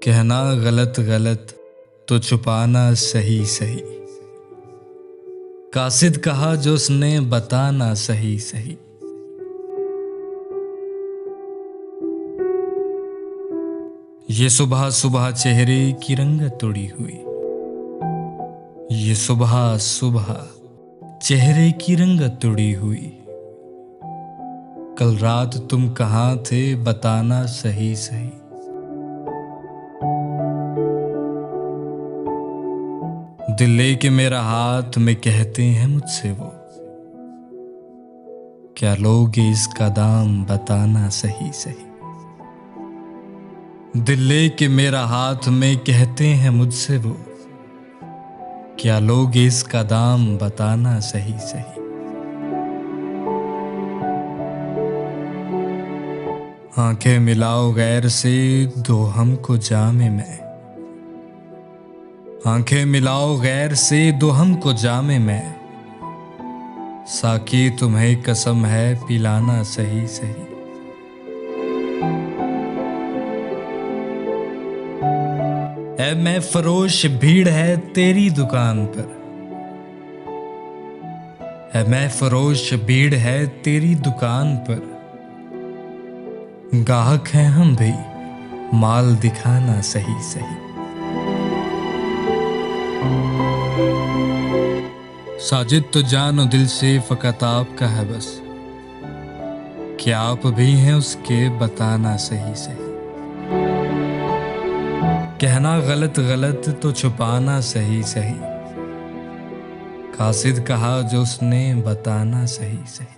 कहना गलत गलत तो छुपाना सही सही। कासिद कहा जो उसने बताना सही सही। ये सुबह सुबह चेहरे की रंगत उड़ी हुई। ये सुबह सुबह चेहरे की रंगत उड़ी हुई। कल रात तुम कहाँ थे बताना सही सही। दिल लेके मेरा हाथ में कहते हैं मुझसे वो, क्या लोगे इसका दाम बताना सही सही। दिल लेके मेरा हाथ में कहते हैं मुझसे वो, क्या लोगे इसका दाम बताना सही सही। आंखें मिलाओ गैर से दो हमको जामे में। आंखें मिलाओ गैर से दो हमको जामे में। साकी तुम्हें कसम है पिलाना सही सही। ऐ मैं फरोश भीड़ है तेरी दुकान पर। ऐ मैं फरोश भीड़ है तेरी दुकान पर। गाहक हैं हम भी माल दिखाना सही सही। साजिद तो जानो दिल से फकत आपका है बस, क्या आप भी हैं उसके बताना सही सही। कहना गलत गलत तो छुपाना सही सही। कासिद कहा जो उसने बताना सही सही।